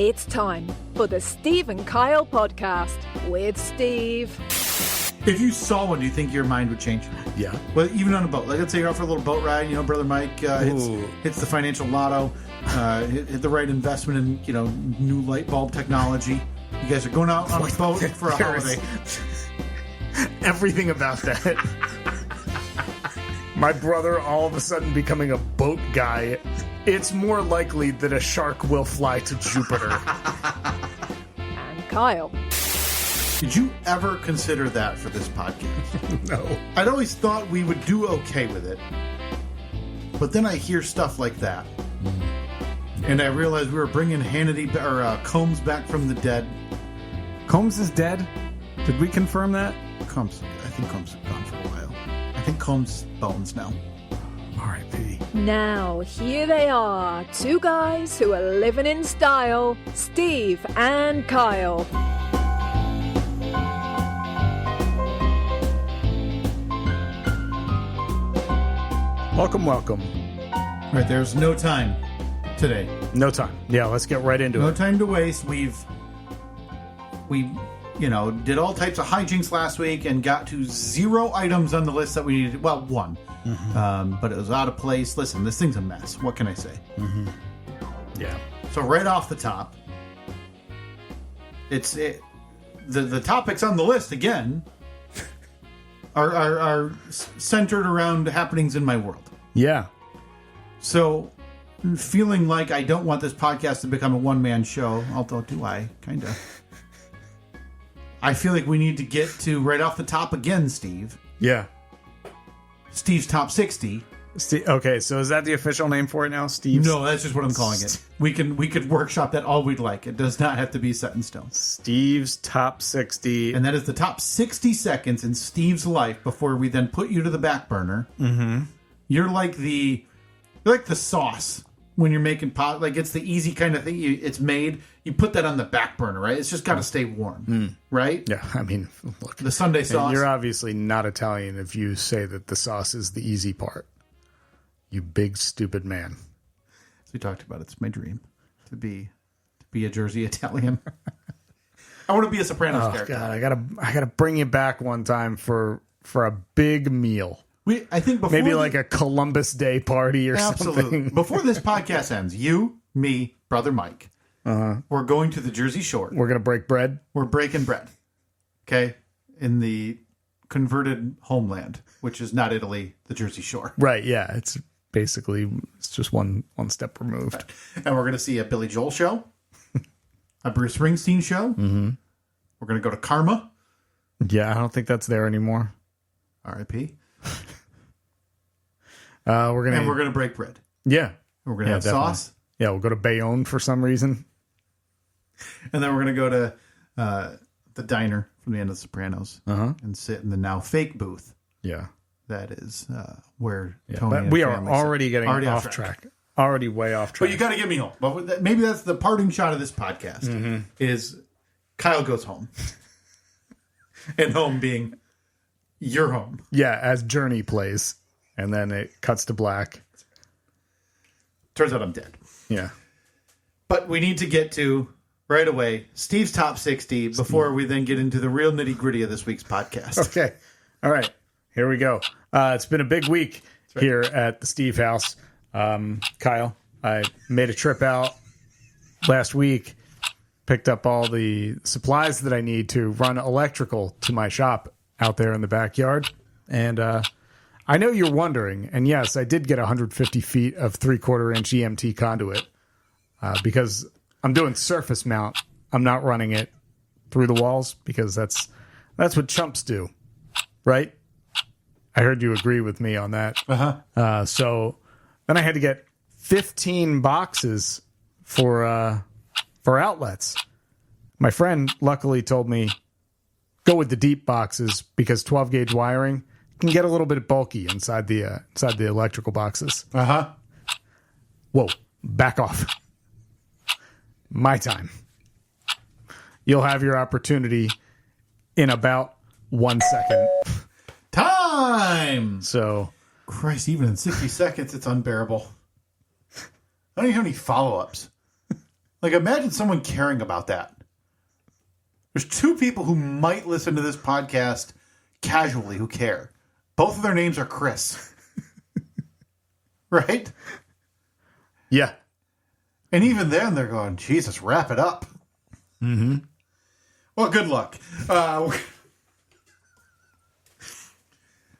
It's time for the Steve and Kyle podcast with Steve. If you saw one, do you think your mind would change? Yeah. Well, even on a boat. Like, let's say you're out for a little boat ride. Brother Mike hits the financial lotto, hit the right investment in, new light bulb technology. You guys are going out on a boat for a holiday. Everything about that. My brother all of a sudden becoming a boat guy. It's more likely that a shark will fly to Jupiter. And Kyle. Did you ever consider that for this podcast? No. I'd always thought we would do okay with it. But then I hear stuff like that. And I realized we were bringing Combs back from the dead. Combs is dead? Did we confirm that? I think Combs is gone for a while. I think Combs' bones now. R.I.P. Now, here they are, two guys who are living in style, Steve and Kyle. Welcome. All right, there's no time today. No time. Yeah, let's get right into No it. time to waste. We did all types of hijinks last week and got to 0 items on the list that we needed. Well, 1. But it was out of place. Listen, this thing's a mess. What can I say? Yeah. So right off the top, the topics on the list again are centered around happenings in my world. Yeah. So feeling like I don't want this podcast to become a one-man show, although do I? Kind of. I feel like we need to get to right off the top again, Steve. Yeah. Steve's Top 60. Okay, so is that the official name for it now, Steve? No, that's just what I'm calling it. We could workshop that all we'd like. It does not have to be set in stone. Steve's Top 60. And that is the top 60 seconds in Steve's life before we then put you to the back burner. Mm-hmm. You're like the sauce when you're making pot. Like, it's the easy kind of thing. It's made. You put that on the back burner, right? It's just got to stay warm, right? Yeah, I mean, look. The Sunday sauce. You're obviously not Italian if you say that the sauce is the easy part. You big, stupid man. As we talked about, it's my dream to be a Jersey Italian. I want to be a Sopranos character. God, I gotta bring you back one time for a big meal. I think before maybe like a Columbus Day party or absolutely. something. Before this podcast ends, you, me, brother Mike, we're going to the Jersey Shore. We're gonna break bread. We're breaking bread. Okay, in the converted homeland, which is not Italy, the Jersey Shore. Right. Yeah. It's just one step removed. Right. And we're going to see a Billy Joel show, a Bruce Springsteen show. Mm-hmm. We're going to go to Karma. Yeah, I don't think that's there anymore. R.I.P. We're gonna break bread. Yeah. We're going to have definitely. sauce. Yeah, we'll go to Bayonne for some reason. And then we're going to go to the diner from the end of The Sopranos and sit in the now fake booth. Yeah. That is where Yeah, Tony but and we the are family already sit. getting off track. Already way off track. But you got to get me home. But maybe that's the parting shot of this podcast is Kyle goes home. And home being your home. Yeah, as Journey plays. And then it cuts to black. Turns out I'm dead. Yeah. But we need to get to, right away, Steve's Top 60 before we then get into the real nitty-gritty of this week's podcast. Okay. All right. Here we go. It's been a big week here at the Steve house. Kyle, I made a trip out last week, picked up all the supplies that I need to run electrical to my shop out there in the backyard. And I know you're wondering, and yes, I did get 150 feet of 3/4-inch EMT conduit because I'm doing surface mount. I'm not running it through the walls because that's what chumps do, right? I heard you agree with me on that. So then I had to get 15 boxes for outlets. My friend luckily told me go with the deep boxes because 12 gauge wiring can get a little bit bulky inside the electrical boxes. Whoa, back off. My time. You'll have your opportunity in about 1 second. Time! So, Christ, even in 60 seconds, it's unbearable. I don't even have any follow-ups. Like, imagine someone caring about that. There's two people who might listen to this podcast casually who care. Both of their names are Chris. Right? Yeah. And even then, they're going, Jesus, wrap it up. Mm-hmm. Well, good luck.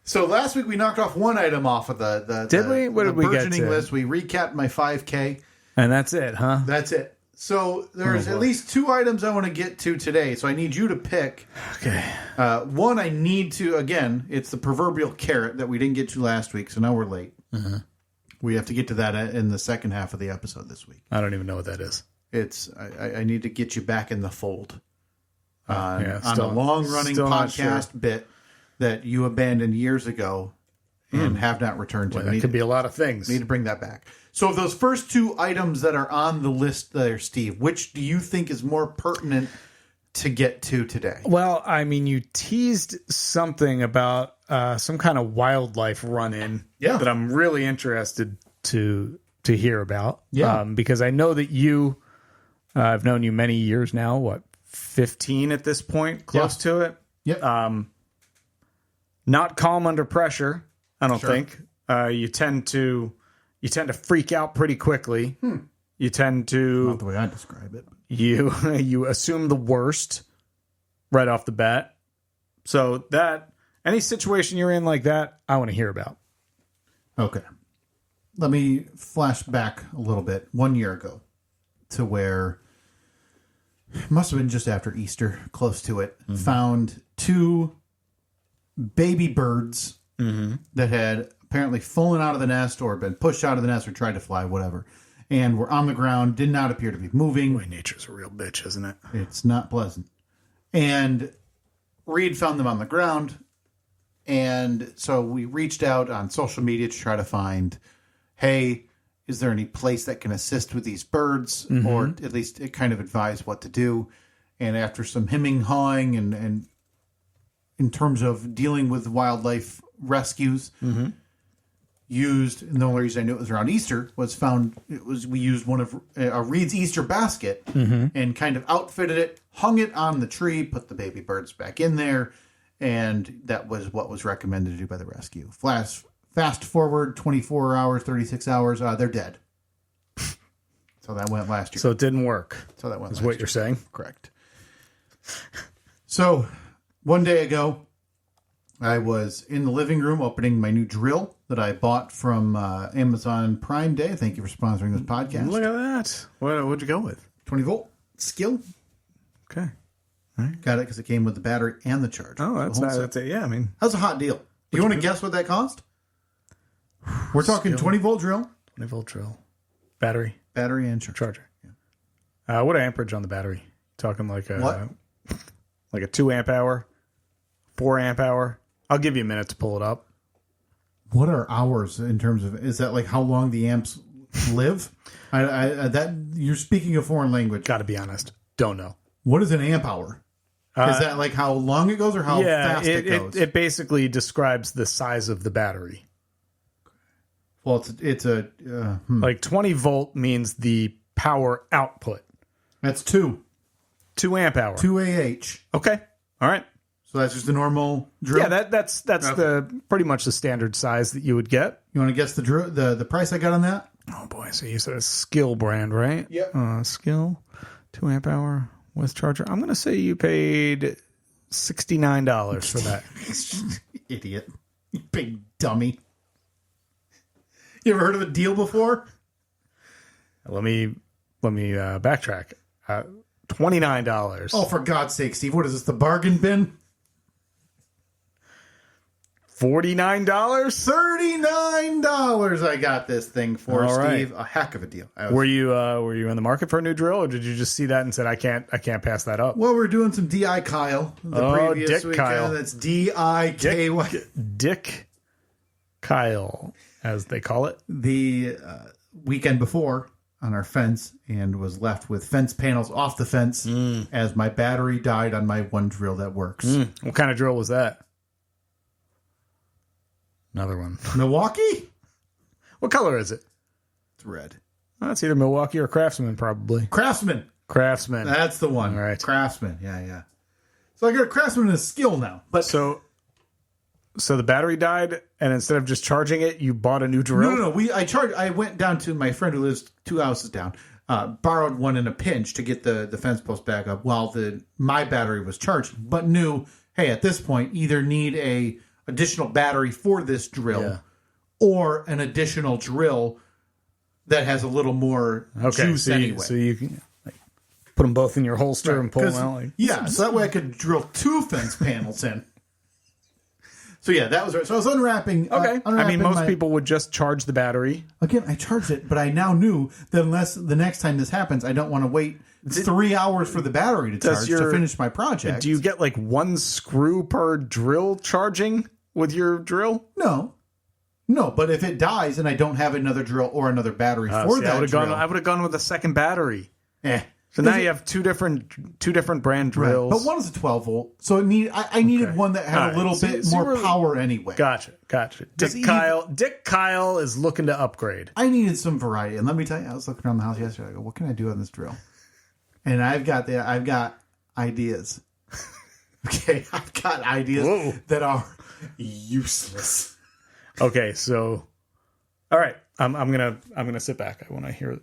So last week we knocked off one item off of the Did we? What did we get burgeoning to? list. We recapped my 5K. And that's it, huh? That's it. So there's at least two items I want to get to today. So I need you to pick. Okay. One, I need to, again, it's the proverbial carrot that we didn't get to last week, so now we're late. Mm-hmm. We have to get to that in the second half of the episode this week. I don't even know what that is. It's I need to get you back in the fold on still, a long-running podcast bit that you abandoned years ago and have not returned to. Well, that could be a lot of things. Need to bring that back. So of those first two items that are on the list there, Steve, which do you think is more pertinent to get to today? Well, I mean, you teased something about some kind of wildlife run-in that I'm really interested to hear about. Yeah. Because I know that you, I've known you many years now, 15 at this point, close to it. Yep. Not calm under pressure, I don't think. You tend to freak out pretty quickly. You tend to... Not the way I describe it. You assume the worst right off the bat. So that any situation you're in like that, I want to hear about. Okay. Let me flash back a little bit 1 year ago to where it must have been just after Easter, close to it, found two baby birds that had apparently fallen out of the nest or been pushed out of the nest or tried to fly, whatever, and were on the ground, did not appear to be moving. Boy, nature's a real bitch, isn't it? It's not pleasant. And Reed found them on the ground, and so we reached out on social media to try to find, hey, is there any place that can assist with these birds, or at least it kind of advise what to do? And after some hemming, hawing, and in terms of dealing with wildlife rescues, used, and the only reason I knew it was around Easter we used one of Reed's Easter basket and kind of outfitted it, hung it on the tree, put the baby birds back in there, and that was what was recommended to do by the rescue. Fast forward 24 hours, 36 hours, they're dead. So that went last year. So it didn't work. So that went is last what year. You're saying? Correct. So one day ago, I was in the living room opening my new drill that I bought from Amazon Prime Day. Thank you for sponsoring this podcast. Look at that. What'd you go with? 20 volt skill. Okay. Got it because it came with the battery and the charger. Oh, that's not. That's it. Yeah, I mean, that's a hot deal. Do you want to guess what that cost? We're talking 20 volt drill. 20 volt drill. Battery and charger. Yeah. What amperage on the battery? Talking like a what? Like a 2 amp hour, 4 amp hour. I'll give you a minute to pull it up. What are hours in terms of? Is that like how long the amps live? That you're speaking a foreign language. Got to be honest. Don't know. What is an amp hour? Is that like how long it goes or how fast it goes? It basically describes the size of the battery. Well, it's like 20 volt means the power output. That's 2 amp hour. 2 AH. Okay. All right. So that's just a normal drill. Yeah, that's the pretty much the standard size that you would get. You want to guess the price I got on that? Oh boy, so you said a Skill brand, right? Yep. Skill, 2 amp hour with charger. I'm going to say you paid $69 for that. Idiot. You big dummy. You ever heard of a deal before? Let me backtrack. $29. Oh, for God's sake, Steve! What is this? The bargain bin? $49? $39 I got this thing for, All Steve. right. A heck of a deal. Were you in the market for a new drill, or did you just see that and said I can't pass that up? Well, we're doing some DI Kyle. Dick weekend. Kyle. That's DIKY. Dick Kyle, as they call it. The weekend before on our fence, and was left with fence panels off the fence as my battery died on my one drill that works. What kind of drill was that? Another one. Milwaukee? What color is it? It's red. That's either Milwaukee or Craftsman, probably. Craftsman. That's the one. All right. Craftsman. Yeah. So I got a Craftsman and a skill now. But So the battery died, and instead of just charging it, you bought a new drill? No. I went down to my friend who lives 2 houses down, borrowed one in a pinch to get the fence post back up while my battery was charged, but knew, hey, at this point, either need a additional battery for this drill or an additional drill that has a little more juice anyway. So you can put them both in your holster and pull them out. So that way I could drill 2 fence panels in. So yeah, that was right. So I was unwrapping. Okay. Most people would just charge the battery. Again, I charged it, but I now knew that unless the next time this happens, I don't want to wait 3 hours for the battery to charge to finish my project. Do you get like 1 screw per drill charging with your drill? No, but if it dies and I don't have another drill or another battery for that drill, I would have gone with a second battery. So now you have two different brand drills. Right. But one is a 12 volt, so I needed one that had a little bit more power anyway. Gotcha. Dick Kyle is looking to upgrade. I needed some variety, and let me tell you, I was looking around the house yesterday. I go, what can I do on this drill? And I've got ideas. Okay, I've got ideas that are useless. Okay, so all right. I'm gonna sit back. I want to hear this.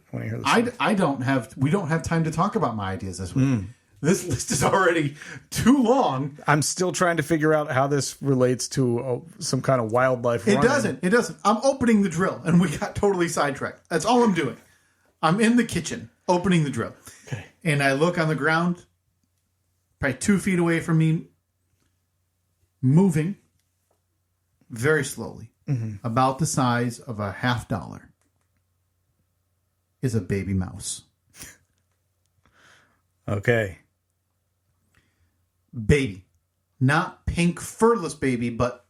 We don't have time to talk about my ideas this week. This list is already too long. I'm still trying to figure out how this relates to some kind of wildlife. It doesn't. I'm opening the drill, and we got totally sidetracked. That's all I'm doing. I'm in the kitchen opening the drill, and I look on the ground, probably 2 feet away from me, moving very slowly. About the size of a $50 is a baby mouse. Okay. Baby. Not pink furless baby, but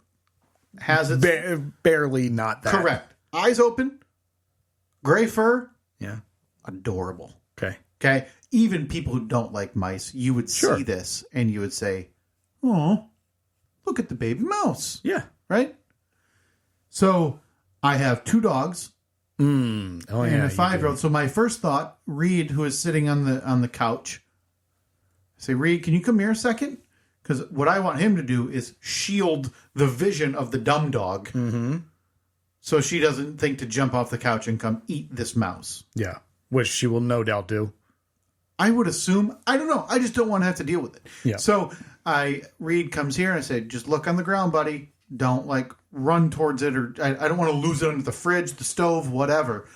has its... barely not that. Correct. Eyes open. Gray fur. Yeah. Adorable. Okay. Even people who don't like mice, you would see this and you would say, oh, look at the baby mouse. Yeah. Right? So I have 2 dogs and a 5-year-old. So my first thought, Reed, who is sitting on the couch, I say, Reed, can you come here a second? Because what I want him to do is shield the vision of the dumb dog, so she doesn't think to jump off the couch and come eat this mouse. Yeah, which she will no doubt do. I would assume. I don't know. I just don't want to have to deal with it. Yeah. So Reed comes here and I say, just look on the ground, buddy. Don't run towards it, or I don't want to lose it under the fridge, the stove, whatever.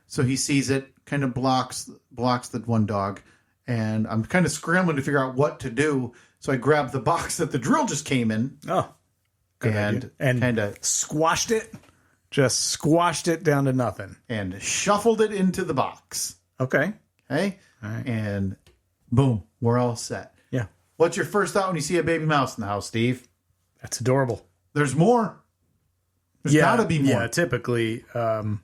So he sees it, kind of blocks the one dog, and I'm kind of scrambling to figure out what to do. So I grab the box that the drill just came in. Oh, and kind of squashed it, just squashed it down to nothing, and shuffled it into the box. Okay. All right. And boom, we're all set. Yeah. What's your first thought when you see a baby mouse in the house, Steve? That's adorable. There's more. There's got to be more. Yeah, typically. I've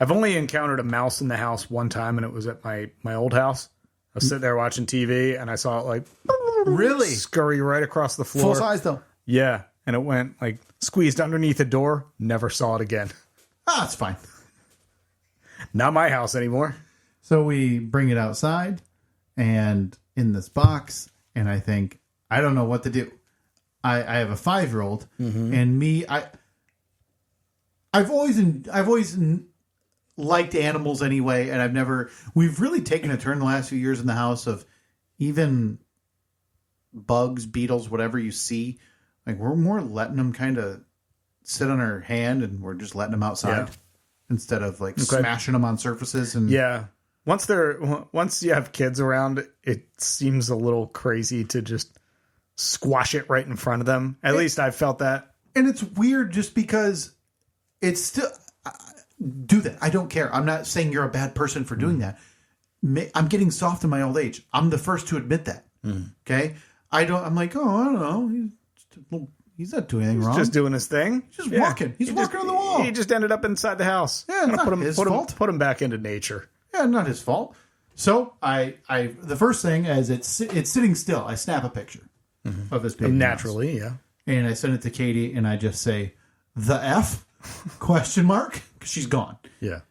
only encountered a mouse in the house one time, and it was at my old house. I was sitting there watching TV, and I saw it really scurry right across the floor. Full size, though. Yeah, and it went squeezed underneath a door. Never saw it again. That's fine. Not my house anymore. So we bring it outside, and in this box, and I think, I don't know what to do. I have a 5-year-old, and me, I've always liked animals anyway, and we've really taken a turn the last few years in the house of even bugs, beetles, whatever you see, we're more letting them kind of sit on our hand, and we're just letting them outside instead of smashing them on surfaces. And once you have kids around, it seems a little crazy to just squash it right in front of them. At least I've felt that. And it's weird just because it's still... do that. I don't care. I'm not saying you're a bad person for doing that. I'm getting soft in my old age. I'm the first to admit that. Okay? I'm like, oh, I don't know. He's not doing anything wrong. He's just doing his thing. He's just walking. He's walking on the wall. He just ended up inside the house. Yeah, it's not his fault. Put him back into nature. Yeah, not his fault. So the first thing is it's sitting still. I snap a picture of this baby naturally, mouse. And I send it to Katie, and I just say, the F? Question mark? Because she's gone. Yeah.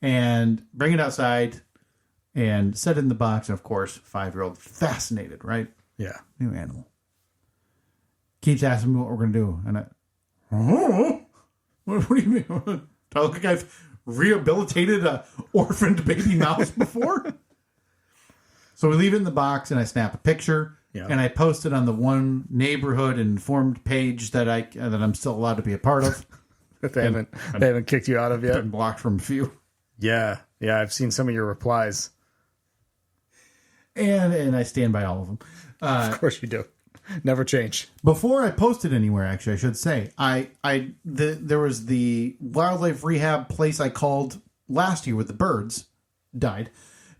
and bring it outside and set it in the box. And of course, 5-year-old fascinated, right? Yeah. New animal. Keeps asking me what we're going to do. And oh, what do you mean? Do I look like I've rehabilitated a orphaned baby mouse before? So we leave it in the box and I snap a picture. Yeah. And I posted on the one neighborhood informed page that I'm still allowed to be a part of. They haven't kicked you out of yet. Been blocked from a few. Yeah, I've seen some of your replies. And I stand by all of them. Of course you do. Never change. Before I posted anywhere, actually, I should say, there was the wildlife rehab place I called last year with the birds died.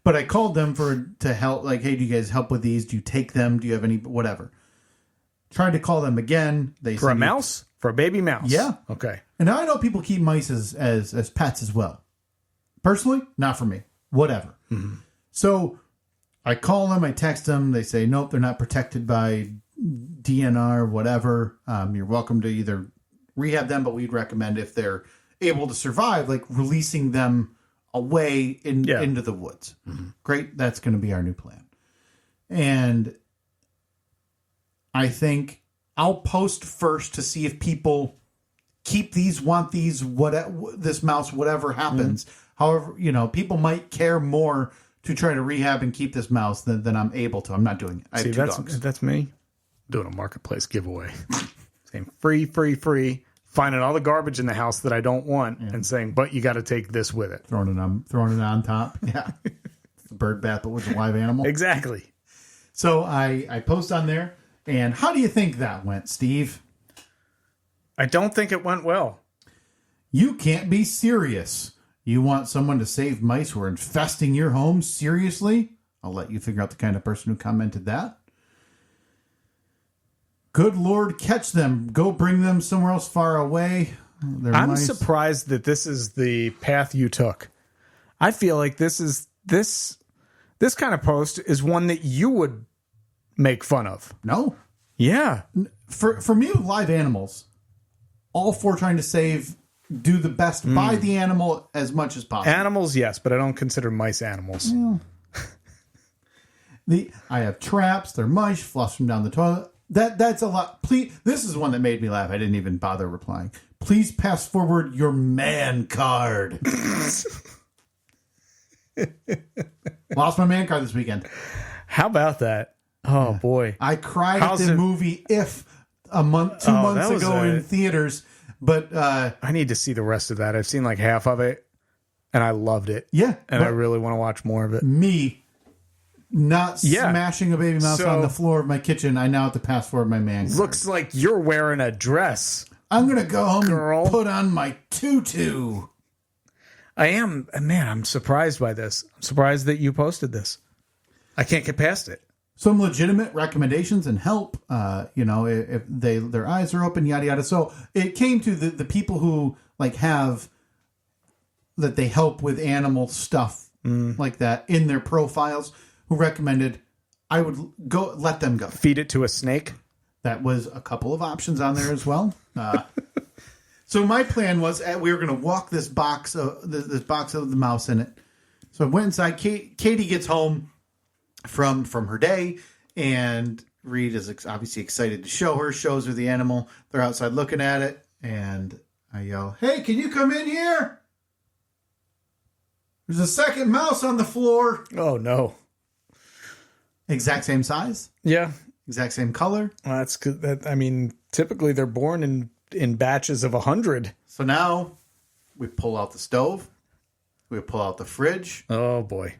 But I called them to help, like, hey, do you guys help with these? Do you take them? Do you have any, whatever? Tried to call them again. For a mouse? For a baby mouse? Yeah. Okay. And I know people keep mice as pets as well. Personally, not for me. Whatever. Mm-hmm. So I call them, I text them. They say, nope, they're not protected by DNR, whatever. You're welcome to either rehab them, but we'd recommend if they're able to survive, like releasing them away into the woods. Mm-hmm. Great. That's going to be our new plan. And I think I'll post first to see if people keep these, want these, this mouse, whatever happens. Mm-hmm. However, people might care more to try to rehab and keep this mouse than I'm able to. I'm not doing it. I have 2 dogs. That's me doing a marketplace giveaway. Saying free. Finding all the garbage in the house that I don't want and saying, but you got to take this with it. Throwing it on top. Yeah. The bird bath, but with a live animal. Exactly. So I post on there. And how do you think that went, Steve? I don't think it went well. You can't be serious. You want someone to save mice who are infesting your home? Seriously? I'll let you figure out the kind of person who commented that. Good Lord, catch them. Go bring them somewhere else far away. I'm surprised that this is the path you took. I feel like this kind of post is one that you would make fun of. No. Yeah. For me with live animals, all for trying to do the best by the animal as much as possible. Animals, yes, but I don't consider mice animals. Yeah. I have traps. They're mice. Flush them down the toilet. That's a lot. Please, this is one that made me laugh. I didn't even bother replying. Please pass forward your man card. Lost my man card this weekend. How about that? Oh, boy. I cried at the movie If 2 months ago in theaters. But I need to see the rest of that. I've seen like half of it, and I loved it. Yeah. And I really want to watch more of it. Me not smashing a baby mouse on the floor of my kitchen. I now have to pass forward my man card. Looks like you're wearing a dress. I'm going to go home and put on my tutu. I am. Man, I'm surprised by this. I'm surprised that you posted this. I can't get past it. Some legitimate recommendations and help, if their eyes are open, yada, yada. So it came to the people who have that they help with animal stuff like that in their profiles, who recommended I would let them go. Feed it to a snake. That was a couple of options on there as well. So my plan was we were going to walk this box of the mouse in it. So I went inside. Katie gets home from her day, and Reed is obviously excited to shows her the animal. They're outside looking at it, and I yell, "Hey, can you come in here? There's a second mouse on the floor." Oh, no. Exact same size. Yeah. Exact same color. Well, that's good. Typically they're born in batches of 100. So now we pull out the stove. We pull out the fridge. Oh, boy.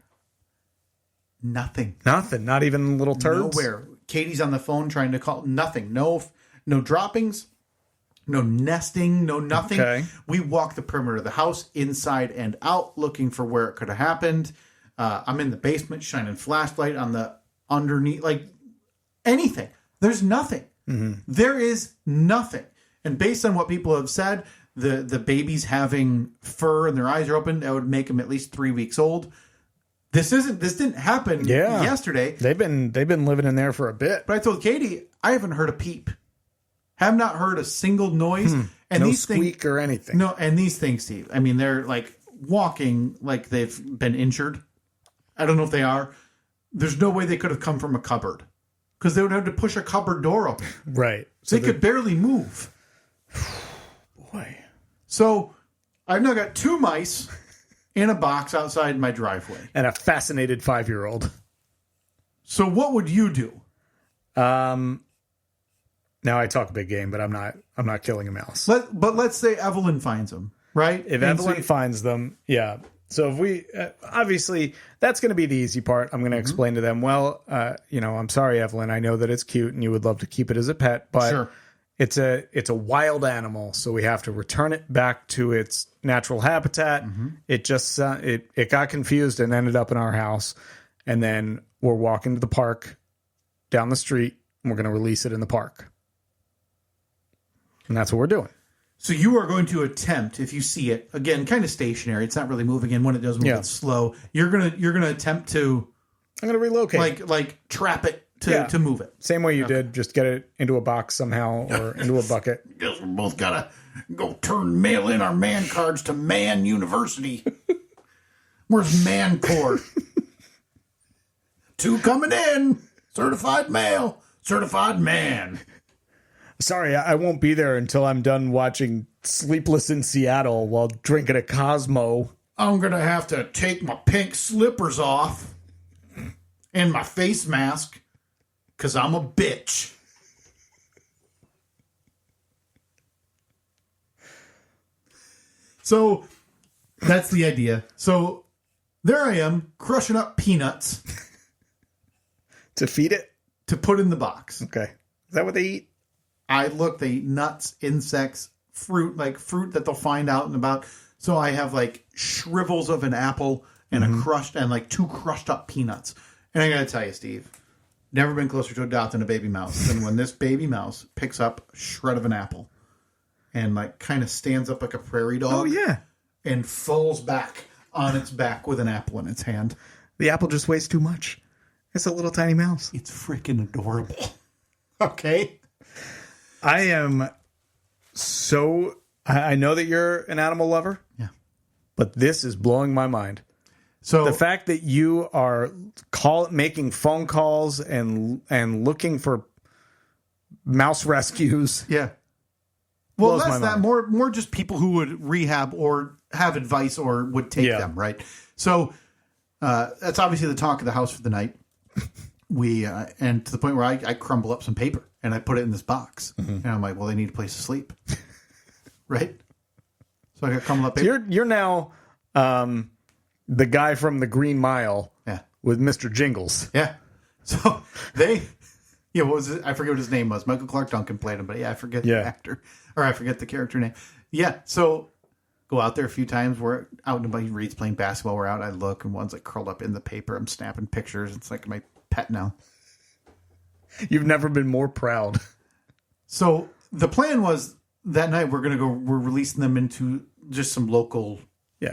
Nothing. Not even little turds? Nowhere. Katie's on the phone trying to call. Nothing. No droppings. No nesting. No nothing. Okay. We walk the perimeter of the house, inside and out, looking for where it could have happened. I'm in the basement, shining flashlight on the underneath, anything. There's nothing. Mm-hmm. There is nothing. And based on what people have said, the baby's having fur and their eyes are open, that would make them at least 3 weeks old. This didn't happen yesterday. They've been living in there for a bit. But I told Katie, I haven't heard a peep. Have not heard a single noise. And no these squeak or anything. No, and these things, Steve, I mean, they're walking like they've been injured. I don't know if they are. There's no way they could have come from a cupboard because they would have to push a cupboard door open. Right. So they could barely move. Boy. So I've now got 2 mice in a box outside my driveway. And a fascinated 5-year-old. So what would you do? Now I talk a big game, but I'm not killing a mouse. But let's say Evelyn finds them, right? If Evelyn finds them, yeah. So if we, obviously, that's going to be the easy part. I'm going to explain to them, well, I'm sorry, Evelyn. I know that it's cute and you would love to keep it as a pet, but Sure. it's a wild animal, so we have to return it back to its natural habitat. It just it got confused and ended up in our house, and then we're walking to the park down the street, and we're going to release it in the park, and that's what we're doing. So you are going to attempt, if you see it, again, kind of stationary. It's not really moving, and when it does move, it's slow. You're gonna attempt to. I'm going to relocate, like trap it to move it. Same way you did. Just get it into a box somehow or into a bucket. Guess we both gotta go mail in our man cards to Man University. Where's Man Court? 2 coming in. Certified male. Certified man. Sorry, I won't be there until I'm done watching Sleepless in Seattle while drinking a Cosmo. I'm gonna have to take my pink slippers off and my face mask because I'm a bitch. So that's the idea. So there I am crushing up peanuts To feed it? to put in the box. Okay. Is that what they eat? They eat nuts, insects, fruit that they'll find out and about. So I have like shrivels of an apple and a crushed and like 2 crushed up peanuts. And I gotta tell you, Steve, never been closer to adopting a baby mouse than when this baby mouse picks up a shred of an apple and like kind of stands up like a prairie dog. Oh, yeah. And falls back on its back with an apple in its hand. The apple just weighs too much. It's a little tiny mouse. It's freaking adorable. Okay. I am so... I know that you're an animal lover. Yeah. But this is blowing my mind. So The fact that you are making phone calls and looking for mouse rescues. yeah. Well, blows less my that, mind. more just people who would rehab or have advice or would take them, right? So that's obviously the talk of the house for the night. We and to the point where I crumble up some paper and I put it in this box, and I'm like, well, they need a place to sleep, right? So I got crumbled up paper. You're now the guy from the Green Mile with Mr. Jingles. Yeah. So what was it? I forget what his name was. Michael Clark Duncan played him, but I forget the actor, or I forget the character name. Yeah. So go out there a few times. We're out and about. Reed's playing basketball. We're out. I look, and one's like curled up in the paper. I'm snapping pictures. It's like my pet now. You've never been more proud. So the plan was that night we're releasing them into just some local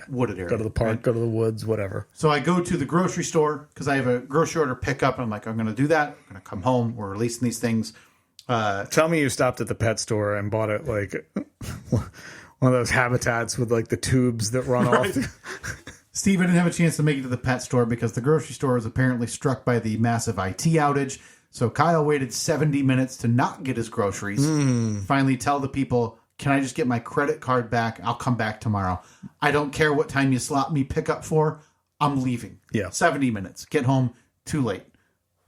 wooded area. Go to the park, right? go to the woods, whatever. So I go to the grocery store because I have a grocery order pickup. And I'm like, I'm going to do that. I'm going to come home. We're releasing these things. Tell me you stopped at the pet store and bought it like one of those habitats with like the tubes that run off. Steve, I didn't have a chance to make it to the pet store because the grocery store was apparently struck by the massive IT outage. So Kyle waited 70 minutes to not get his groceries. Finally tell the people, can I just get my credit card back? I'll come back tomorrow. I don't care what time you slot me pickup for. I'm leaving. Yeah. 70 minutes. Get home. Too late.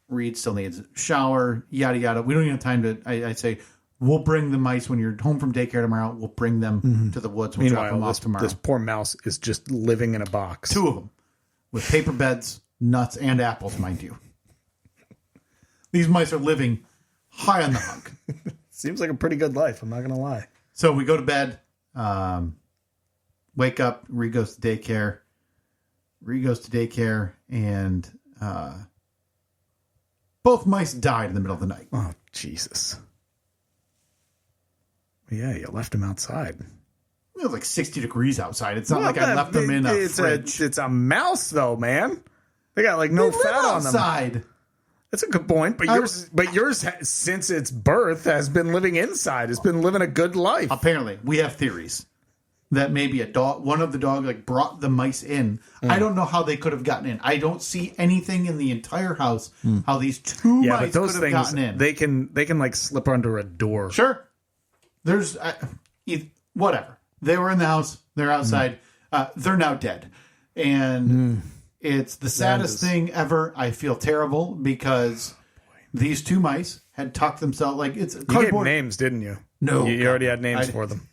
Reed still needs a shower. Yada, yada. We don't even have time to... I say, we'll bring the mice when you're home from daycare tomorrow. We'll bring them to the woods. We'll drop them off tomorrow. This poor mouse is just living in a box. 2 of them. With paper beds, nuts, and apples, mind you. These mice are living high on the hog. Seems like a pretty good life. I'm not going to lie. So we go to bed, wake up, Reed goes to daycare. And both mice died in the middle of the night. Oh, Jesus. Yeah, you left him outside. It was like 60 degrees outside. It's not like I left them in a fridge. It's a mouse, though, man. They got like no fat on them. Outside. That's a good point, but yours, since its birth, has been living inside. It's been living a good life. Apparently, we have theories. that maybe one of the dog like brought the mice in. I don't know how they could have gotten in. I don't see anything in the entire house how these two mice could have gotten in. They can like slip under a door. Sure. There's whatever. They were in the house. They're outside. They're now dead. And it's the saddest thing ever. I feel terrible because these two mice had tucked themselves like it's cardboard. You gave names, didn't you? No. You already had names for them.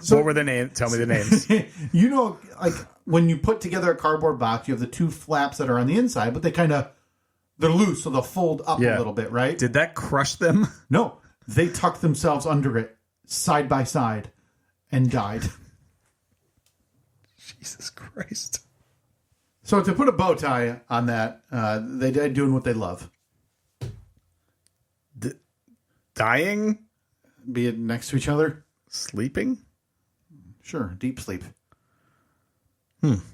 So, what were the names? Tell me the names. You know, like when you put together a cardboard box, you have the two flaps that are on the inside, but they're loose, so they'll fold up a little bit, right? Did that crush them? No. They tucked themselves under it side by side and died. Jesus Christ. So to put a bow tie on that, they died doing what they love. Dying? Be it next to each other? Sleeping? Sure, deep sleep.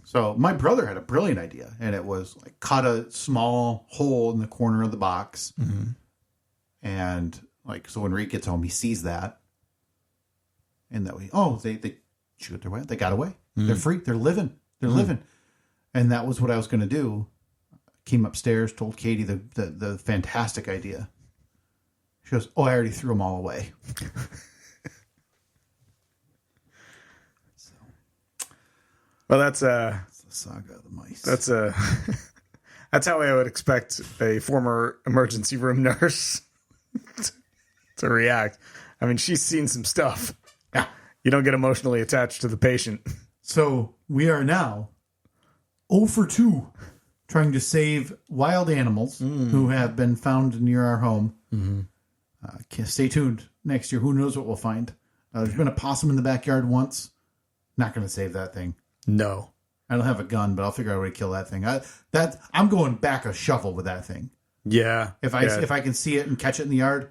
So my brother had a brilliant idea, and it was like cut a small hole in the corner of the box. And like, so when Reed gets home, he sees that. And that way, they shoot their way. They got away. They're free. They're living. They're living. And that was what I was going to do. Came upstairs, told Katie the fantastic idea. She goes, I already threw them all away. Well, that's the saga of the mice. That's how I would expect a former emergency room nurse to react. I mean, she's seen some stuff. Yeah. You don't get emotionally attached to the patient. So we are now 0 for 2 trying to save wild animals who have been found near our home. Stay tuned. Next year, who knows what we'll find. There's been a possum in the backyard once. Not going to save that thing. No. I don't have a gun, but I'll figure out a way to kill that thing. I'm going back a shovel with that thing. Yeah. If I can see it and catch it in the yard.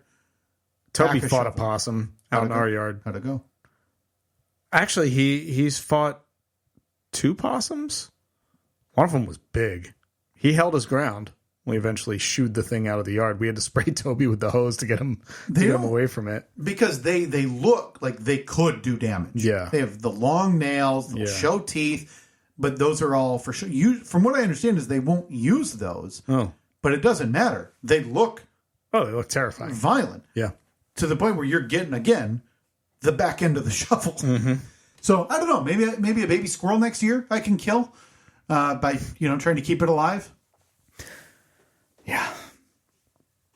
Toby fought a possum out in our yard. How'd it go? Actually, he's fought 2 possums. One of them was big. He held his ground. We eventually shooed the thing out of the yard. We had to spray Toby with the hose to get him away from it. Because they look like they could do damage. Yeah. They have the long nails, they'll show teeth, but those are all for sure. From what I understand is they won't use those. Oh. But it doesn't matter. They look terrifying. Violent. Yeah. To the point where you're getting, again, the back end of the shovel. So, I don't know. Maybe a baby squirrel next year I can kill by trying to keep it alive. Yeah.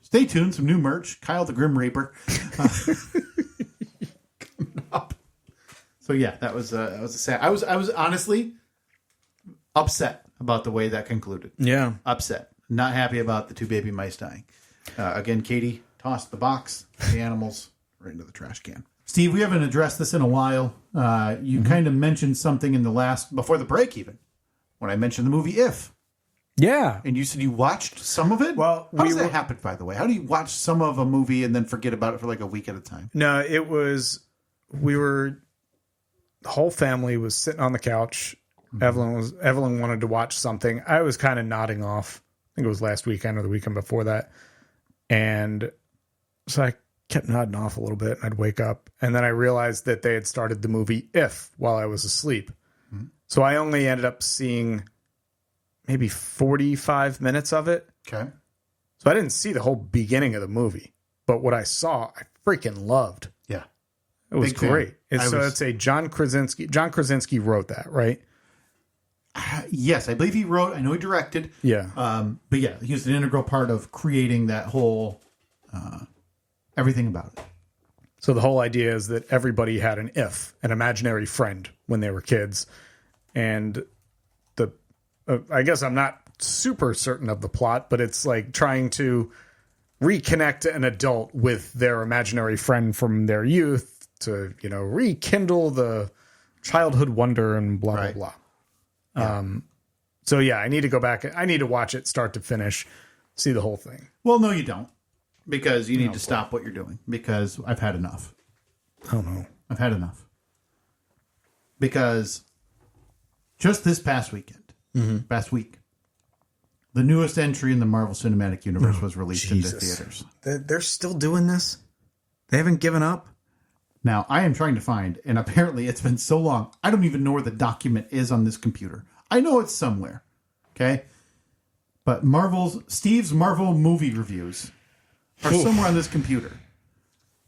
Stay tuned. Some new merch. Kyle the Grim Reaper. Coming up. So yeah, that was a sad. I was honestly upset about the way that concluded. Yeah. Upset. Not happy about the 2 baby mice dying. Again, Katie tossed the box, the animals, right into the trash can. Steve, we haven't addressed this in a while. You kind of mentioned something before the break even, when I mentioned the movie If. Yeah. And you said you watched some of it? Well, how does that happen, by the way? How do you watch some of a movie and then forget about it for like a week at a time? No, the whole family was sitting on the couch. Evelyn wanted to watch something. I was kind of nodding off. I think it was last weekend or the weekend before that. And so I kept nodding off a little bit. I'd wake up. And then I realized that they had started the movie If while I was asleep. So I only ended up seeing maybe 45 minutes of it. Okay. So I didn't see the whole beginning of the movie. But what I saw, I freaking loved. Yeah. It was great. It's a John Krasinski. John Krasinski wrote that, right? Yes, I believe he wrote. I know he directed. Yeah. But yeah, he was an integral part of creating that whole everything about it. So the whole idea is that everybody had an imaginary friend when they were kids, and I guess I'm not super certain of the plot, but it's like trying to reconnect an adult with their imaginary friend from their youth to, rekindle the childhood wonder and blah, blah, blah. Yeah. So yeah, I need to go back. I need to watch it start to finish, see the whole thing. Well, no, you don't, because you need to stop what you're doing, because I've had enough. Oh no. I've had enough. Because just this past week, the newest entry in the Marvel Cinematic Universe was released into theaters. They're still doing this? They haven't given up? Now, I am trying to find, and apparently it's been so long, I don't even know where the document is on this computer. I know it's somewhere. Okay? But Steve's Marvel movie reviews are somewhere on this computer.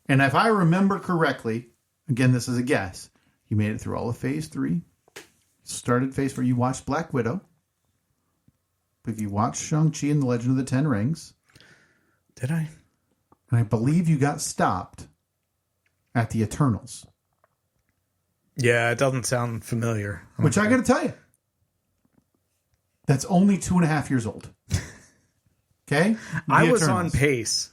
And if I remember correctly, again, this is a guess, you made it through all of Phase 3, started Phase 4, you watched Black Widow, but you watched Shang-Chi and the Legend of the Ten Rings. Did I? And I believe you got stopped at the Eternals. Yeah, it doesn't sound familiar. Which I got to tell you, that's only 2.5 years old. Okay? I was on pace.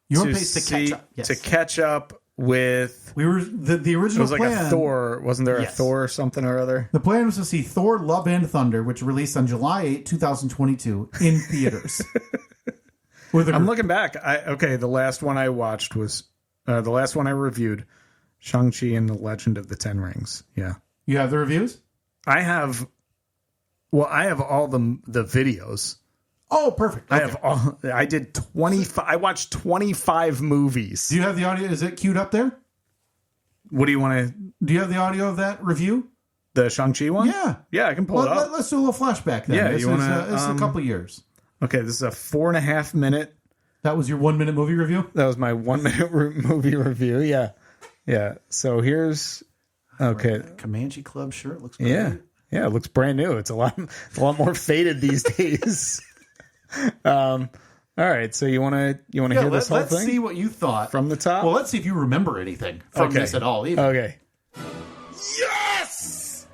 You were on pace to catch up. Yes. To catch up with... We were... The original plan... It was like a Thor. Wasn't there a Thor or something or other? The plan was to see Thor Love and Thunder, which released on July 8, 2022, in theaters. I'm looking back. The last one I watched was... the last one I reviewed, Shang-Chi and the Legend of the Ten Rings. Yeah. You have the reviews? I have all the videos. Oh, perfect. Okay. I did 25. I watched 25 movies. Do you have the audio? Is it queued up there? What do you want to... Do you have the audio of that review? The Shang-Chi one? Yeah. Yeah, I can pull it up. Let's do a little flashback then. Yeah, this is a couple years. Okay, this is a 4.5 minute... That was your 1 minute movie review? That was my 1 minute movie review. Yeah. Yeah. So here's... Okay. Right, Comanche Club shirt looks great. Yeah. Yeah, it looks brand new. It's a lot more faded these days. All right, so you want to hear this whole thing? Let's see what you thought from the top. Well, let's see if you remember anything from this at all. Either. Okay. Yes.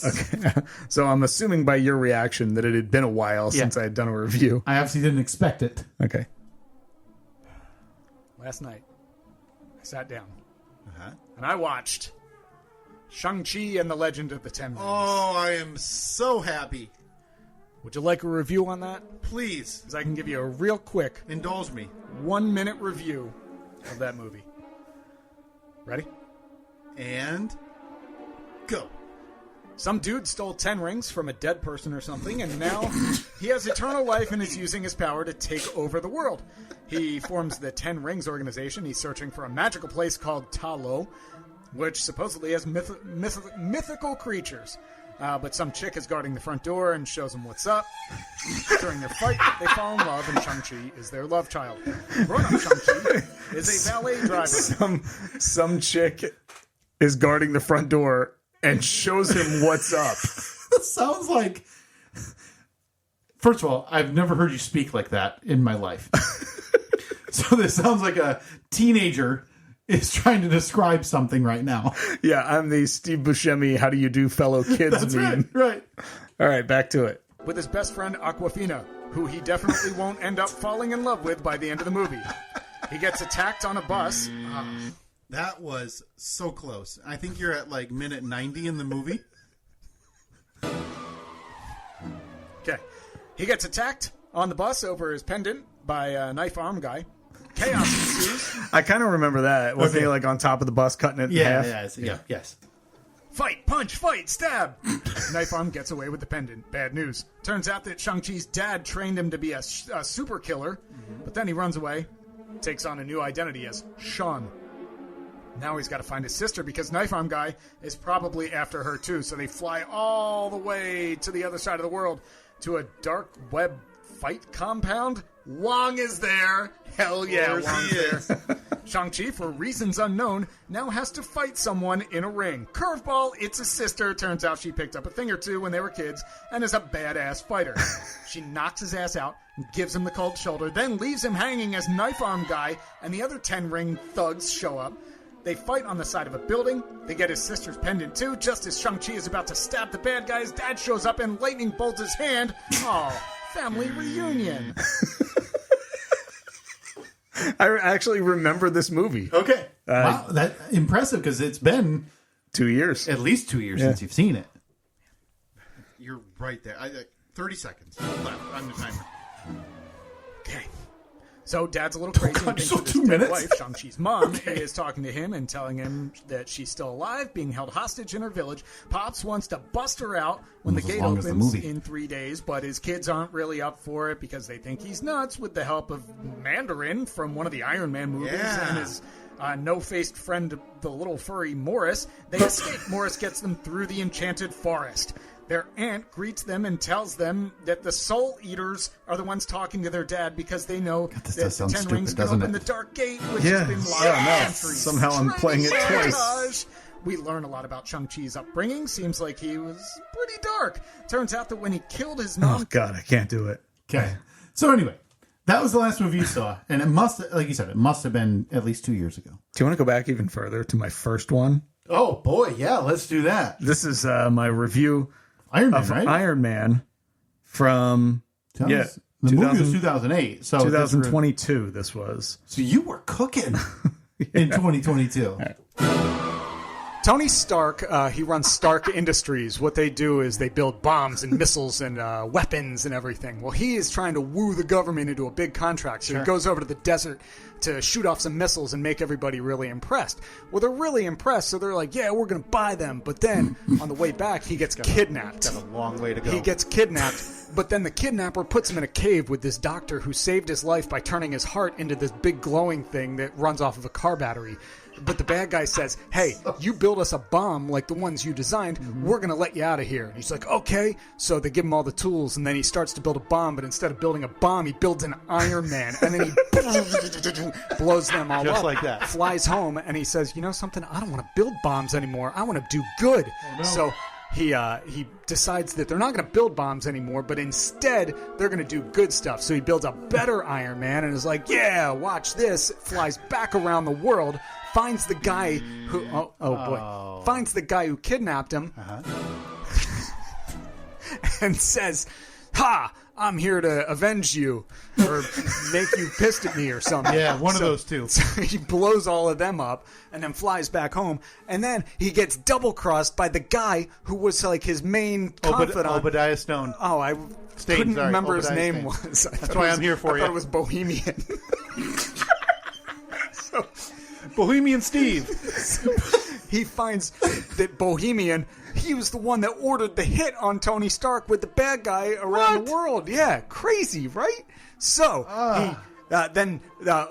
Okay. So I'm assuming by your reaction that it had been a while since I had done a review. I absolutely didn't expect it. Okay. Last night, I sat down and I watched Shang-Chi and the Legend of the Ten Rings. Oh, I am so happy. Would you like a review on that? Please. Because I can give you a real quick... Indulge me. 1 minute review of that movie. Ready? And... go. Some dude stole 10 rings from a dead person or something, and now he has eternal life and is using his power to take over the world. He forms the 10 Rings organization. He's searching for a magical place called Talo, which supposedly has mythical creatures. But some chick is guarding the front door and shows him what's up. During their fight, they fall in love, and Shang-Chi is their love child. Grown-up Shang-Chi is a valet driver. Some chick is guarding the front door and shows him what's up. This sounds like... First of all, I've never heard you speak like that in my life. So this sounds like a teenager is trying to describe something right now. Yeah, I'm the Steve Buscemi, how do you do fellow kids That's meme. Right. All right, back to it. With his best friend Aquafina, who he definitely won't end up falling in love with by the end of the movie. He gets attacked on a bus. That was so close. I think you're at like minute 90 in the movie. Okay. He gets attacked on the bus over his pendant by a knife arm guy. Chaos ensues. I kind of remember that. Wasn't he like on top of the bus cutting it in half? Yes. Fight, punch, fight, stab. Knife arm gets away with the pendant. Bad news. Turns out that Shang-Chi's dad trained him to be a super killer, but then he runs away, takes on a new identity as Sean. Now he's got to find his sister because Knife Arm Guy is probably after her too. So they fly all the way to the other side of the world to a dark web fight compound. Wong is there. Hell yeah, Wong's there. Shang-Chi, for reasons unknown, now has to fight someone in a ring. Curveball, it's his sister. Turns out she picked up a thing or two when they were kids and is a badass fighter. She knocks his ass out and gives him the cold shoulder, then leaves him hanging as Knife Arm Guy, and the other 10 ring thugs show up. They fight on the side of a building. They get his sister's pendant too. Just as Shang-Chi is about to stab the bad guy, his dad shows up and lightning bolts his hand. Oh, family reunion. I actually remember this movie. Okay. Wow, that's impressive because it's been 2 years. At least 2 years since you've seen it. You're right there. 30 seconds left on the timer. Okay. So Dad's a little crazy. God, so 2 minutes. Wife, Shang-Chi's mom, is talking to him and telling him that she's still alive, being held hostage in her village. Pops wants to bust her out when the gate opens in 3 days, but his kids aren't really up for it because they think he's nuts with the help of Mandarin from one of the Iron Man movies and his no-faced friend, the little furry Morris. They escape. Morris gets them through the enchanted forest. Their aunt greets them and tells them that the Soul Eaters are the ones talking to their dad because they know that the Ten Rings can open the Dark Gate, which has been locked for centuries. Somehow I'm playing it twice. We learn a lot about Shang-Chi's upbringing. Seems like he was pretty dark. Turns out that when he killed his mom... Oh, God, I can't do it. Okay. So anyway, that was the last movie you saw. And it must, like you said, it must have been at least 2 years ago. Do you want to go back even further to my first one? Oh, boy. Yeah, let's do that. This is my review Iron Man, of right? Iron Man from... The movie was 2008. So 2022 this was. So you were cooking in 2022. Tony Stark, he runs Stark Industries. What they do is they build bombs and missiles and weapons and everything. Well, he is trying to woo the government into a big contract. So he goes over to the desert to shoot off some missiles and make everybody really impressed. Well, they're really impressed, so they're like, yeah, we're going to buy them. But then, on the way back, he gets kidnapped. Got a long way to go. He gets kidnapped, but then the kidnapper puts him in a cave with this doctor who saved his life by turning his heart into this big glowing thing that runs off of a car battery. But the bad guy says, hey, you build us a bomb like the ones you designed, we're going to let you out of here. And he's like, okay. So they give him all the tools, and then he starts to build a bomb, but instead of building a bomb, he builds an Iron Man. And then he blows them all up. Just like that. Flies home, and he says, you know something? I don't want to build bombs anymore. I want to do good. Oh, no. So he decides that they're not going to build bombs anymore, but instead they're going to do good stuff. So he builds a better Iron Man and is like, yeah, watch this. Flies back around the world. Finds the guy who finds the guy who kidnapped him, and says, "Ha! I'm here to avenge you or make you pissed at me or something." Yeah, one of those two. So he blows all of them up and then flies back home, and then he gets double crossed by the guy who was like his main confidant, Obadiah Stone. Oh, I couldn't remember his name. That's why I'm here for you. I thought it was Bohemian. Bohemian Steve. He finds that Bohemian, he was the one that ordered the hit on Tony Stark with the bad guy around the world. Yeah, crazy, right? So then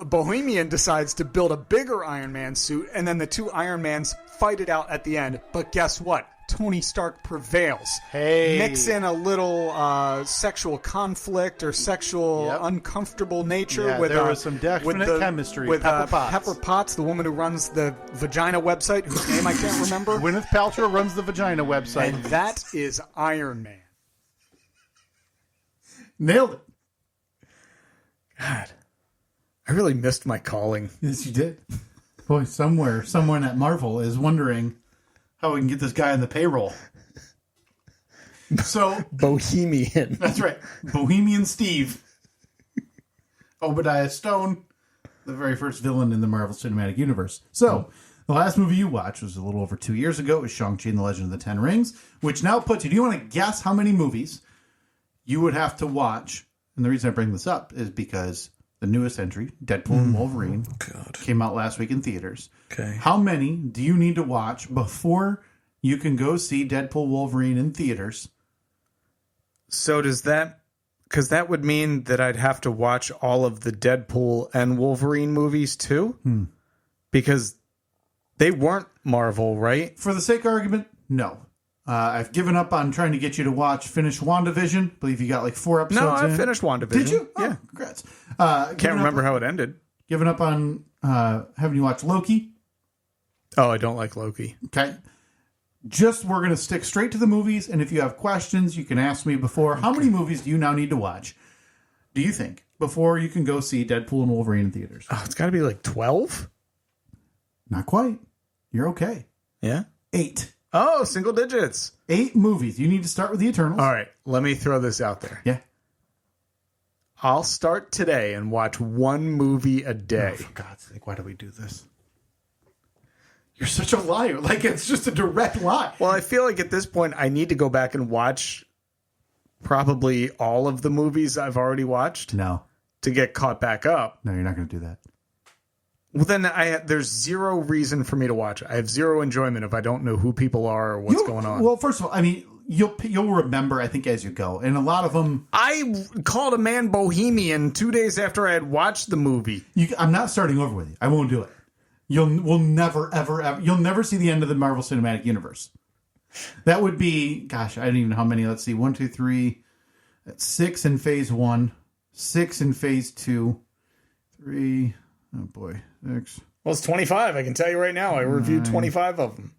Bohemian decides to build a bigger Iron Man suit, and then the two Iron Mans fight it out at the end. But guess what? Tony Stark prevails. Hey. Mix in a little sexual conflict or sexual uncomfortable nature. Yeah, with there was some definite chemistry. With Pepper Potts, the woman who runs the vagina website, whose name I can't remember. Gwyneth Paltrow runs the vagina website. And that is Iron Man. Nailed it. God, I really missed my calling. Yes, you did. Boy, someone at Marvel is wondering how we can get this guy on the payroll. So Bohemian. That's right. Bohemian Steve. Obadiah Stone, the very first villain in the Marvel Cinematic Universe. So, the last movie you watched was a little over 2 years ago. It was Shang-Chi and the Legend of the Ten Rings, which now puts you... Do you want to guess how many movies you would have to watch? And the reason I bring this up is because the newest entry, Deadpool and Wolverine, came out last week in theaters. Okay. How many do you need to watch before you can go see Deadpool Wolverine in theaters? So does that... Because that would mean that I'd have to watch all of the Deadpool and Wolverine movies too? Because they weren't Marvel, right? For the sake of argument, no. I've given up on trying to get you to finish WandaVision. I believe you got like 4 episodes. No, I finished WandaVision. Did you? Oh, yeah. Congrats. Can't remember how it ended. Given up on having you watch Loki. Oh, I don't like Loki. Okay. We're going to stick straight to the movies, and if you have questions, you can ask me before. How many movies do you now need to watch, do you think, before you can go see Deadpool and Wolverine in theaters? Oh, it's got to be like 12? Not quite. You're okay. Yeah? 8. Oh, single digits. 8 movies. You need to start with the Eternals. All right, let me throw this out there. Yeah. I'll start today and watch 1 movie a day. Oh, for God's sake, why do we do this? You're such a liar. Like, it's just a direct lie. Well, I feel like at this point, I need to go back and watch probably all of the movies I've already watched. No. To get caught back up. No, you're not going to do that. Well, then there's zero reason for me to watch it. I have zero enjoyment if I don't know who people are or what's going on. Well, first of all, I mean, you'll remember, I think, as you go. And a lot of them... I called a man Bohemian 2 days after I had watched the movie. I'm not starting over with you. I won't do it. We'll never, ever, ever. You'll never see the end of the Marvel Cinematic Universe. That would be, gosh, I don't even know how many. Let's see, 1, 2, 3. That's 6 in phase 1, 6 in phase 2, 3. Oh boy, 6. Well, it's 25. I can tell you right now. I reviewed 25 of them.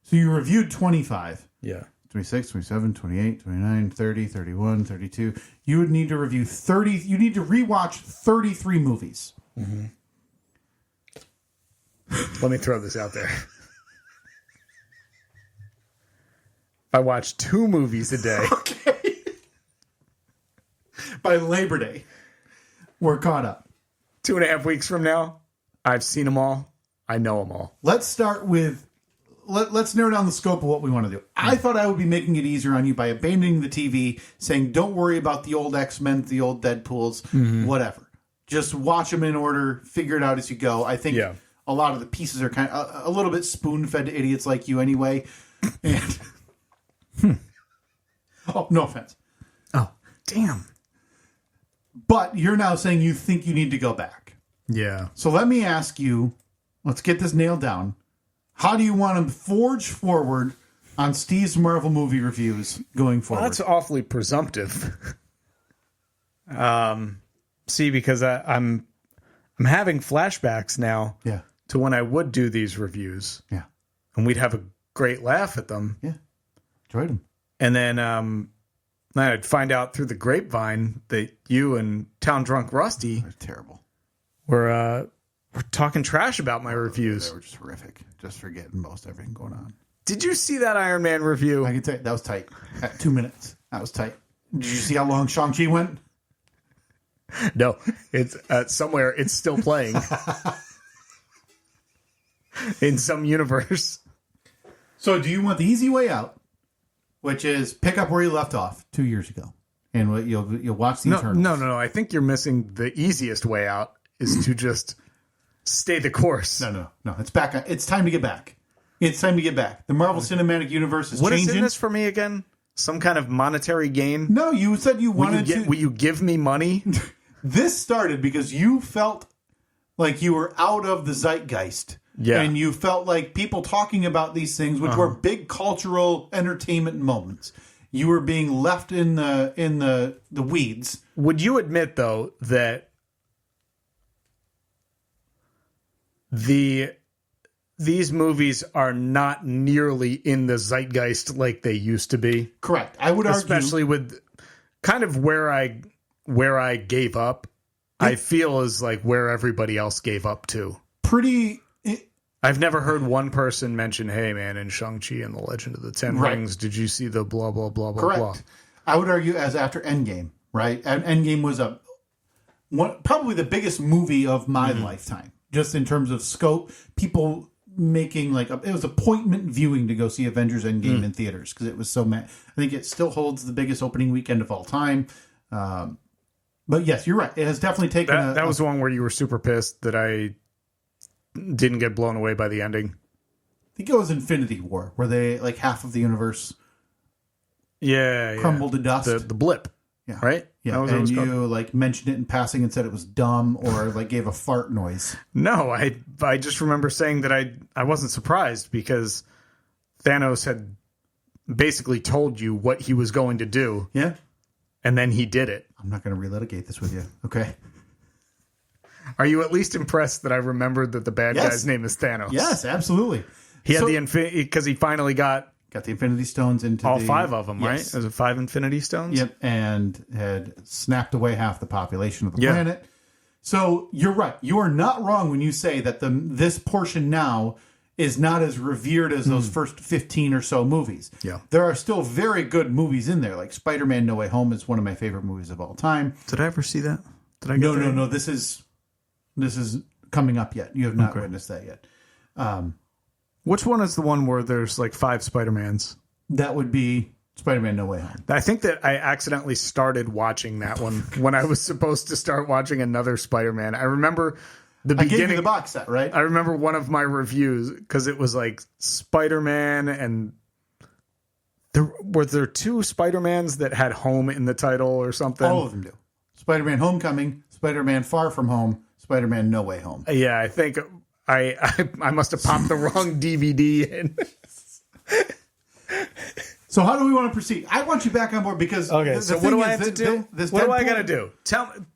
So you reviewed 25. Yeah. 26, 27, 28, 29, 30, 31, 32. You would need to review 30. You need to rewatch 33 movies. Mm-hmm. Let me throw this out there. If I watch 2 movies a day. Okay. By Labor Day, we're caught up. 2.5 weeks from now, I've seen them all. I know them all. Let's start with. Let's narrow down the scope of what we want to do. I thought I would be making it easier on you by abandoning the TV, saying don't worry about the old X-Men, the old Deadpools, whatever. Just watch them in order, figure it out as you go. I think a lot of the pieces are kind of a little bit spoon-fed to idiots like you anyway. And oh, no offense. Oh, damn. But you're now saying you think you need to go back. Yeah. So let me ask you, let's get this nailed down. How do you want to forge forward on Steve's Marvel movie reviews going forward? Well, that's awfully presumptive. See, because I'm having flashbacks now to when I would do these reviews. Yeah. And we'd have a great laugh at them. Yeah. Enjoyed them. And then I'd find out through the grapevine that you and Town Drunk Rusty They're terrible. were talking trash about my reviews. They were just horrific. Just forgetting most everything going on. Did you see that Iron Man review? I can tell you, that was tight. At 2 minutes. That was tight. Did you see how long Shang-Chi went? No, it's somewhere. It's still playing in some universe. So do you want the easy way out, which is pick up where you left off 2 years ago, and you'll watch the Eternals? No. I think you're missing the easiest way out is to just stay the course. No. It's back. It's time to get back. It's time to get back. The Marvel Cinematic Universe is what changing. What is in this for me again? Some kind of monetary gain? No, you said you wanted to. Will you give me money? This started because you felt like you were out of the zeitgeist. Yeah. And you felt like people talking about these things, which were big cultural entertainment moments, you were being left in the weeds. Would you admit, though, that these movies are not nearly in the zeitgeist like they used to be? Correct. I would argue, especially with kind of where I gave up. I feel is like where everybody else gave up to. I've never heard one person mention, "Hey, man, in Shang-Chi and the Legend of the Ten Rings, did you see the blah blah blah blah correct. blah?" I would argue as after Endgame, right? And Endgame was probably the biggest movie of my lifetime, just in terms of scope. People making it was appointment viewing to go see Avengers Endgame in theaters because it was so I think it still holds the biggest opening weekend of all time. But yes, you're right. It has definitely taken that was the one where you were super pissed that I didn't get blown away by the ending. I think it was Infinity War where they half of the universe crumbled to dust. The blip. Yeah. Right? Yeah. And you mentioned it in passing and said it was dumb or gave a fart noise. No, I just remember saying that I wasn't surprised because Thanos had basically told you what he was going to do. Yeah. And then he did it. I'm not going to relitigate this with you. Okay. Are you at least impressed that I remembered that the bad guy's name is Thanos? Yes, absolutely. He had the Infinity because he finally got the Infinity Stones into all 5 of them, right? Was it 5 Infinity Stones? Yep, and had snapped away half the population of the planet. So you're right. You are not wrong when you say that this portion now is not as revered as those first 15 or so movies. Yeah, there are still very good movies in there. Like Spider-Man: No Way Home is one of my favorite movies of all time. Did I ever see that? Did I? No. This is coming up yet. You have not witnessed that yet. Which one is the one where there's 5 Spider-Mans? That would be Spider-Man: No Way Home. I think that I accidentally started watching that one when I was supposed to start watching another Spider-Man. I remember the beginning. I gave you the box set, right? I remember one of my reviews because it was Spider-Man and were there 2 Spider-Mans that had home in the title or something? All of them do. Spider-Man: Homecoming, Spider-Man: Far From Home, Spider-Man: No Way Home. Yeah, I think I must have popped the wrong DVD in. So how do we want to proceed? I want you back on board because so what do I have to do? What do I got to do? Tell me.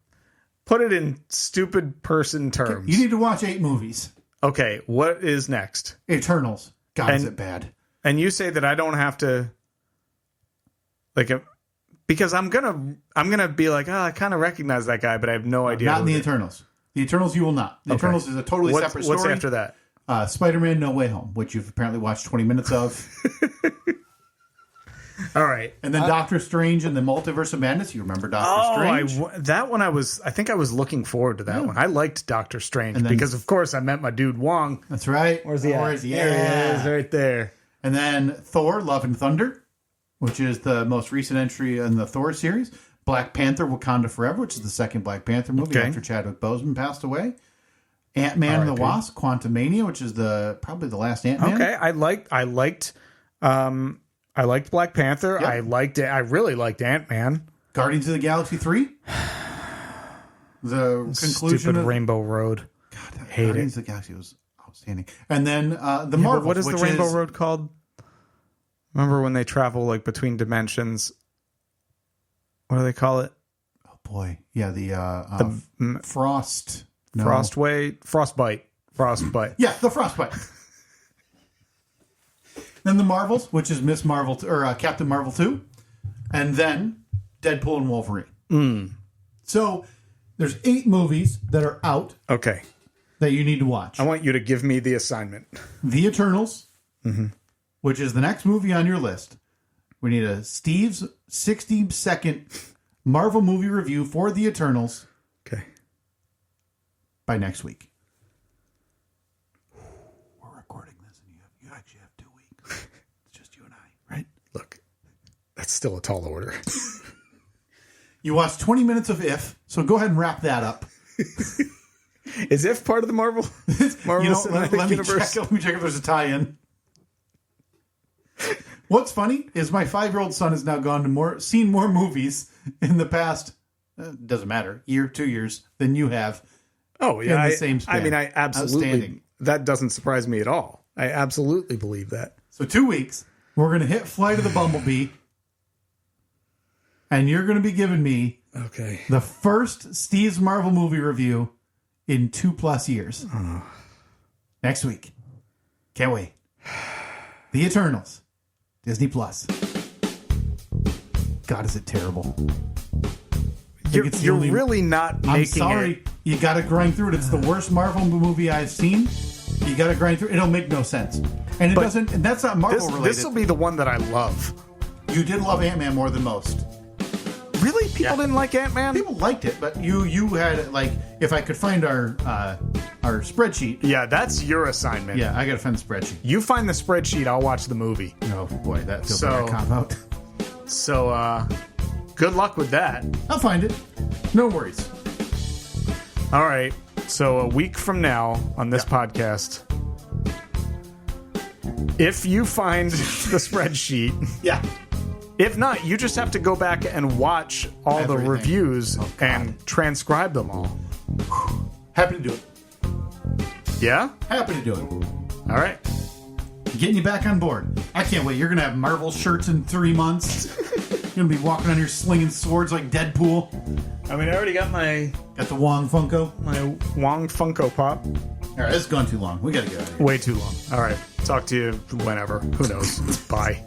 Put it in stupid person terms. You need to watch 8 movies. Okay, what is next? Eternals. God, is it bad? And you say that I don't have to, because I'm gonna be like, I kind of recognize that guy, but I have no idea. Not in the Eternals. The Eternals, you will not. The Eternals is a totally separate story. What's after that? Spider-Man: No Way Home, which you've apparently watched 20 minutes of. All right, and then Doctor Strange and the Multiverse of Madness. You remember Doctor Strange? That one I think I was looking forward to that one. I liked Doctor Strange because, of course, I met my dude Wong. That's right. Where's he at? There he is, right there. And then Thor: Love and Thunder, which is the most recent entry in the Thor series. Black Panther: Wakanda Forever, which is the second Black Panther movie after Chadwick Boseman passed away. Ant-Man and the Wasp: Quantumania, which is probably the last Ant-Man. Okay, I liked Black Panther. Yep. I really liked Ant-Man. Guardians of the Galaxy 3. The conclusion Stupid of Rainbow Road. God, Guardians of the Galaxy was outstanding. And then the Marvels. What is the Rainbow Road called? Remember when they travel between dimensions? What do they call it? Oh boy, yeah, the Frost. No. Frostbite. Yeah, the Frostbite. Then the Marvels, which is Miss Marvel or Captain Marvel 2, and then Deadpool and Wolverine. So there's 8 movies that are out. Okay. That you need to watch. I want you to give me the assignment. The Eternals, which is the next movie on your list. We need a Steve's 60-second Marvel movie review for The Eternals. Okay. By next week. We're recording this, and you actually have 2 weeks. It's just you and I, right? Look, that's still a tall order. You watched 20 minutes of If, so go ahead and wrap that up. Is If part of the Marvel Cinematic Universe? Let me check if there's a tie-in. What's funny is my 5-year-old son has now seen more movies in the past, doesn't matter, year, 2 years, than you have. Oh, yeah. In the same span. I mean, I absolutely, that doesn't surprise me at all. I absolutely believe that. So 2 weeks, we're going to hit Flight of the Bumblebee, and you're going to be giving me the first Steve's Marvel movie review in 2+ years. Next week. Can't wait. The Eternals. Disney Plus. God, is it terrible. You're really not making it. I'm sorry. You got to grind through it. It's the worst Marvel movie I've seen. You got to grind through it. It'll make no sense. And and that's not Marvel related. This will be the one that I love. You did love Ant-Man more than most. Really? People didn't like Ant-Man? People liked it, but you had, if I could find our spreadsheet. Yeah, that's your assignment. Yeah, I got to find the spreadsheet. You find the spreadsheet, I'll watch the movie. Oh, boy, that feels like a cop-out. So, good luck with that. I'll find it. No worries. All right. So, a week from now on this podcast, if you find the spreadsheet... Yeah. If not, you just have to go back and watch all the reviews and transcribe them all. Happy to do it. Yeah? Happy to do it. All right. Getting you back on board. I can't wait. You're going to have Marvel shirts in 3 months. You're going to be walking on here slinging swords like Deadpool. I mean, I already got my... Got the Wong Funko? My Wong Funko Pop. All right, it's gone too long. We got to get out of here. Way too long. All right. Talk to you whenever. Who knows? Bye.